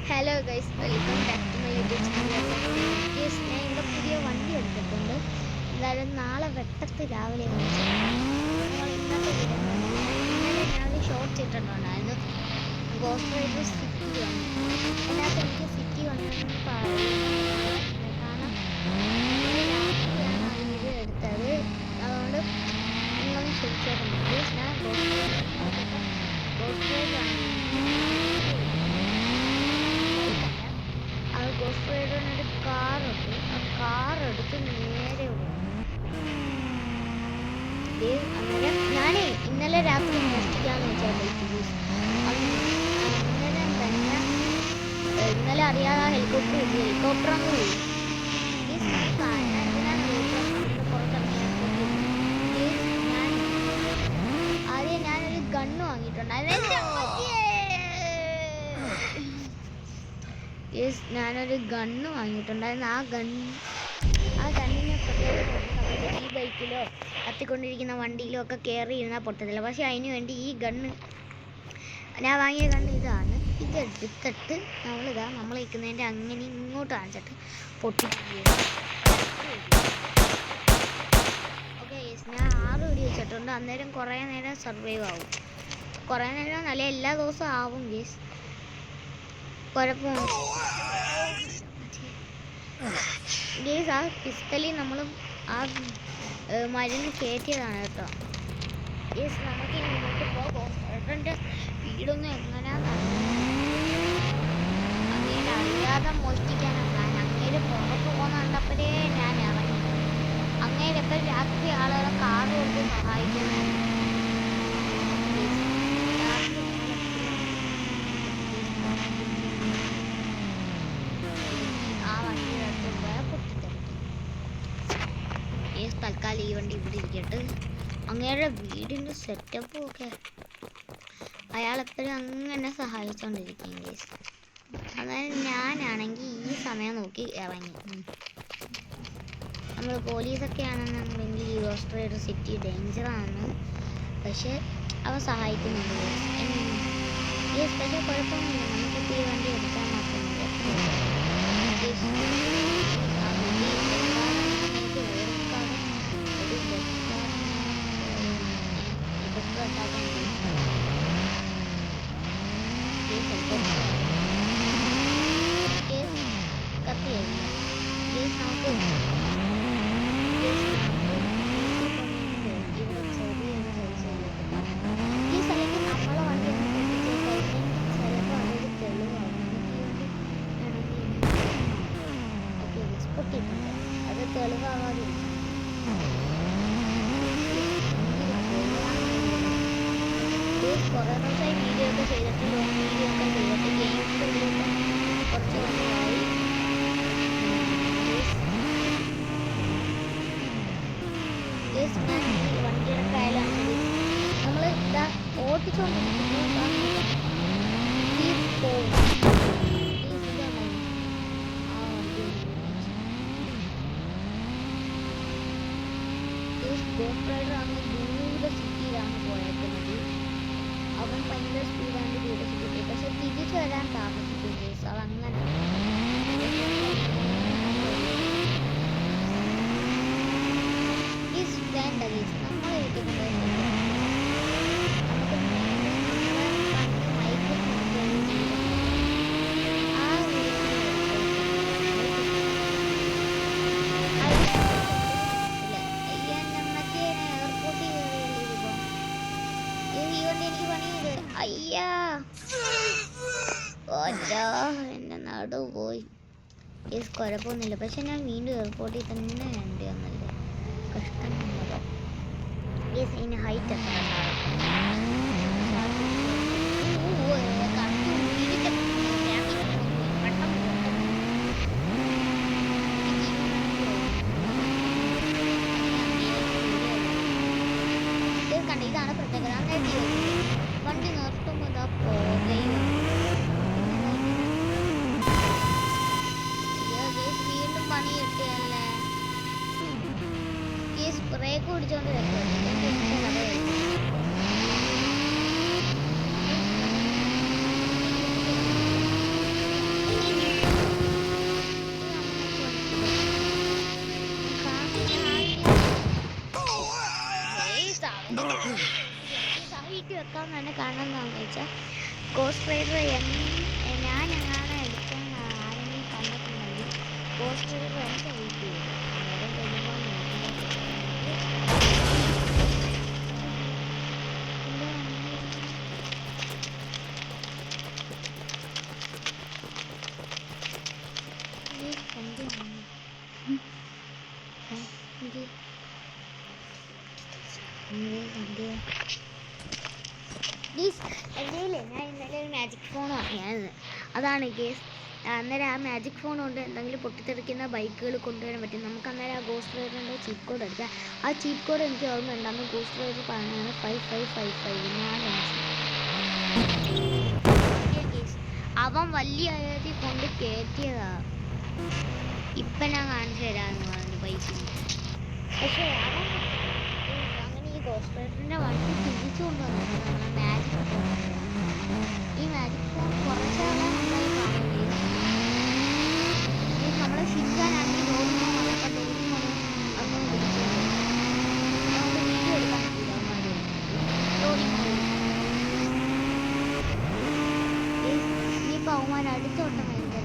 Hello guys, welcome back to my YouTube channel. Yes, ഞാൻ ഇവിടെ പുതിയ വണ്ടി എടുത്തിട്ടുണ്ട്. എന്തായാലും നാളെ വെട്ടത്ത് രാവിലെ ഇന്നലെ രാവിലെ ഷോർട്ട്സ് ഇട്ടിട്ടുണ്ടായിരുന്നു. ഗോസ്റ്റ് റൈഡർ സിറ്റി വന്നു. അതിനകത്ത് എനിക്ക് സിറ്റി വന്നതെന്ന് പറയുന്നത് കാരണം ഇന്നലെ രാത്രിയാണ് ആ വീഡിയോ എടുത്തത്. അതുകൊണ്ട് നിങ്ങളും ക്ഷമിച്ചേക്കുന്നത്. ഞാൻ ഗോസ്റ്റ് റൈഡർ ഗോസ്റ്റ് റൈഡറിനൊരു കാറുണ്ട്. ആ കാർ എടുത്ത് നേരെ അന്നേരം ഞാൻ ഇന്നലെ രാത്രി മോഷ്ടിക്കാന്ന് വെച്ചാൽ അന്നേരം തന്നെ ഇന്നലെ അറിയാതെ ഹെലികോപ്റ്റർ അങ്ങ് പോയി. ആദ്യം ഞാനൊരു ഗണ്ണ് വാങ്ങിയിട്ടുണ്ട്. ഞാനൊരു ഗണ്ണ് വാങ്ങിയിട്ടുണ്ടായിരുന്നു. ആ ഗണ്ണിനെ പ്രത്യേകം ഈ ബൈക്കിലോ കത്തിക്കൊണ്ടിരിക്കുന്ന വണ്ടിയിലോ ഒക്കെ കയറി ഇരുന്നാൽ പൊട്ടത്തില്ല. പക്ഷെ അതിന് വേണ്ടി ഈ ഗണ്ണ്, ഞാൻ വാങ്ങിയ ഗണ്ണ് ഇതാണ്. ഇതെടുത്തിട്ട് നമ്മൾ നിൽക്കുന്നതിൻ്റെ അങ്ങനെ ഇങ്ങോട്ട് കാണിച്ചിട്ട് പൊട്ടിക്കുകയാണ്. ഓക്കെ, ഞാൻ 6 വെടി വെച്ചിട്ടുണ്ട്. അന്നേരം കുറേ നേരം സർവൈവ് ആവും. കുറേ നേരം നല്ല എല്ലാ ദിവസവും ആവും ഗേസ്. കുഴപ്പമൊന്നും ഗേസ്, ആ പിസ്റ്റലിൽ നമ്മൾ ആ മരുന്ന് കയറ്റിയതാണ് കേട്ടോ. ഗേസ്, നമുക്ക് മുന്നോട്ട് പോകാം. ഏട്ടൻ്റെ വീടൊന്നും എങ്ങനെയാണെന്ന് അങ്ങനെ അറിയാതെ മോഷ്ടിക്കാനാണ് പ്ലാൻ. അങ്ങേര് പുറത്ത് പോകുന്ന കണ്ടപ്പോഴേ ഞാൻ ഇറങ്ങി. അങ്ങേരെപ്പോൾ രാത്രി ആളുകളെ കാറ് കൊണ്ട് സഹായിക്കുന്നത്. തൽക്കാലം ഈ വണ്ടി ഇവിടെ ഇരിക്കട്ട്. അങ്ങയുടെ വീടിൻ്റെ സെറ്റപ്പും ഒക്കെ അയാളെപ്പോഴും അങ്ങനെ സഹായിച്ചുകൊണ്ടിരിക്കും ഗേസ്. അതായത് ഞാനാണെങ്കിൽ ഈ സമയം നോക്കി ഇറങ്ങി. നമ്മൾ പോലീസൊക്കെ ആണെന്നുണ്ടെങ്കിൽ ഈ ഗോസ്റ്റ് റൈഡർ സിറ്റി ഡേഞ്ചറാണ്. പക്ഷെ അവ സഹായിക്കുന്നുണ്ട് ഗേസ്. പക്ഷേ കുഴപ്പമൊന്നുമില്ല, നമുക്കിപ്പോൾ ഈ വണ്ടി എടുക്കാൻ മാത്രമല്ല. അത് തെളിവാകാതെ കുറേ ദിവസമായി വീഡിയോ ഒക്കെ ചെയ്തിട്ട് വീഡിയോ ഒക്കെ ചെയ്തിട്ട് ഗെയിംസിൻ്റെ കുറച്ച് കൊണ്ടായി. ഞാൻ വണ്ടിയുടെ ട്രയലാണ് നമ്മൾ ഇതാ ഓട്ടിച്ചോണ്ടിരിക്കുന്നത്. ഗോസ്റ്റ് റൈഡർ ആണ് ദൂരെ സിറ്റിയിലാണ് പോയേക്കുന്നത്. അവൻ ഭയങ്കര സ്പീഡാണ് ദൂരെ സിറ്റി. പക്ഷെ തിരിച്ചു വരാൻ താമസിക്കും ഗേസ്. അതങ്ങനെ വേണ്ട ഗേസ്. നമ്മളെ വീട്ടിൽ അയ്യാ എൻ്റെ നടു പോയി. ഗേസ്, കുഴപ്പമൊന്നുമില്ല. പക്ഷെ ഞാൻ വീണ്ടും എയർപോർട്ടിൽ തന്നെ വേണ്ടി വന്നല്ലേ. കഷ്ടം. ഗേസ്, ഇതിന് ഹൈറ്റ് എത്ര കണ്ട. ഇതാണ് പ്രത്യേകത. വണ്ടി നിർത്തുമ്പോൾ ഇതാ പോകുകയും വീണ്ടും പണി കിട്ടിയല്ലേ. ഈ സ്പ്രേ കുടിച്ചോണ്ട് എടുക്കാൻ തന്നെ കാരണം എന്താണെന്ന് വെച്ചാൽ ഗോസ്റ്റ് റൈഡർ ഞാൻ എങ്ങാനും എടുക്കാൻ ആരെങ്കിലും കണ്ടിട്ടുണ്ടെങ്കിൽ ഗോസ്റ്റ് റൈഡർ എനിക്ക് വെയിറ്റ് ചെയ്യും. നേരം കഴിയുമ്പോൾ എൻ്റെ ഞാൻ ഇന്നലെ ഒരു മാജിക് ഫോൺ വാങ്ങിയായിരുന്നു. അതാണ് കേസ്. അന്നേരം ആ മാജിക് ഫോൺ കൊണ്ട് എന്തെങ്കിലും പൊട്ടിത്തെറിക്കുന്ന ബൈക്കുകൾ കൊണ്ടുവരാൻ പറ്റും. നമുക്ക് അന്നേരം ആ ഗോസ്റ്റ് റൈഡറിൻ്റെ ചീപ്പ് കോഡ് അടിക്കാം. ആ ചീപ്പ് കോഡ് എനിക്ക് ഓർമ്മയുണ്ട്. അന്ന് ഗോസ്റ്റ് റൈഡർ പറഞ്ഞാണ് 5555 അവൻ വലിയ അയത്തിൽ കൊണ്ട് കയറ്റിയതാ. ഇപ്പം ഞാൻ കാണിച്ചു തരാമെന്ന് പറഞ്ഞു പൈസ. പക്ഷേ അവൻ അങ്ങനെ ഈ ഗോസ്റ്റ് റൈഡറിൻ്റെ വണ്ടി തിരിച്ചു കൊണ്ടുവന്നു. മാജിക് ഫോൺ, ഈ മാജിക് ഫോൺ കുറച്ചാളെ ഉണ്ടായി കാണുകയും നമ്മളെ ശിക്കാനാണെങ്കിൽ ഡോറിമോൻ വന്നപ്പോൾ ഡോറിമോൻ അന്ന് വിളിച്ചു നമുക്ക് വീഡിയോ എടുക്കാൻ പറ്റില്ല. ഡോറിമോൻ ഇനിയിപ്പോൾ അവന്മാർ അടുത്തോട്ടം വരുന്നത്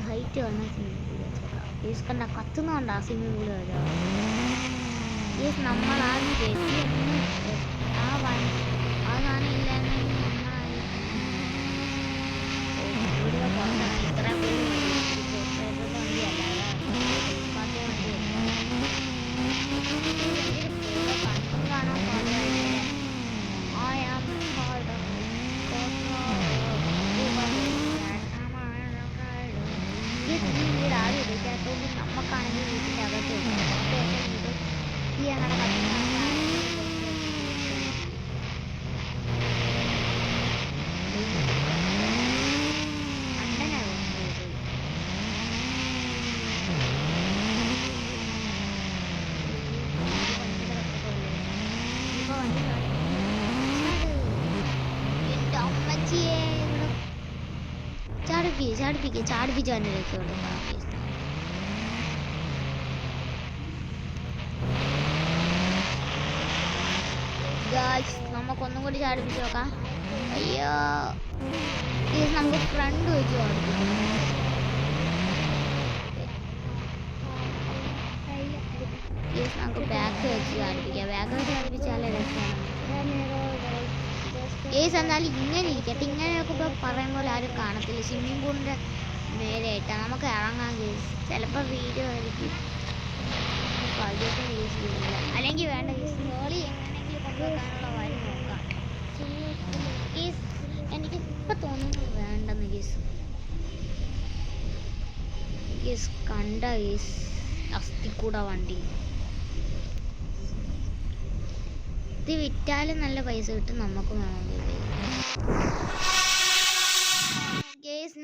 ഹൈറ്റ് വന്ന സ്വിമ്മിംഗ് പൂൾ വെച്ചേക്കാം. ഈസ് കണ്ട കത്തുന്നുണ്ട് ആ സ്വിമ്മിംഗ് പൂൾ വരാം. ഈസ് നമ്മൾ ആ ഗതി ആ സാധനം ഇല്ലായിരുന്നെങ്കിൽ നമ്മളായി വീഡിയോ പുറത്താണ്. ഇത്ര വണ്ടി അല്ലാതെ വണ്ടി കണ്ണും കാണാൻ പാടില്ല. ആദ്യം ഉപയോഗിക്കാത്തതുകൊണ്ട് നമുക്കാണെങ്കിൽ വീട്ടിൻ്റെ അകത്ത് ഈ അങ്ങനെ ചാടിപ്പിച്ചാണ് രക്ഷയുള്ളൂ. നമുക്കൊന്നും കൂടി ചാടിപ്പിച്ച് നോക്കാം. അയ്യോ നമുക്ക് ഫ്രണ്ട് വെച്ച് ചാടിപ്പിക്കാം. നമുക്ക് ബാക്ക് വെച്ച് ചാടിപ്പിക്കാം. ബാക്ക് വെച്ച് ചാടിപ്പിച്ചാലേ രക്ഷമാണ്. എന്നാലും ഇങ്ങനെ ഇരിക്കട്ടെ. ഇങ്ങനെയൊക്കെ ഇപ്പോൾ പറയും പോലെ ആരും കാണത്തില്ല. സ്വിമ്മിംഗ് പൂളിൻ്റെ മേലെയായിട്ടാണ് നമുക്ക് ഇറങ്ങാൻ കേസ്. ചിലപ്പോൾ വീഡിയോ ആയിരിക്കും പകുതിയൊക്കെ യൂസ് ചെയ്യുന്നില്ല. അല്ലെങ്കിൽ വേണ്ട കേസ് മോളി എങ്ങനെയെങ്കിലും കൊണ്ടുവെക്കാനുള്ള വഴി നോക്കാം. കേസ് എനിക്ക് ഇപ്പം തോന്നുന്നു വേണ്ടെന്ന് കേസ് കണ്ട കേസ് അസ്ഥിക്കൂട വണ്ടി ഇത് വിറ്റാലും നല്ല പൈസ കിട്ടും. നമുക്ക് വേണമെങ്കിൽ കേസ്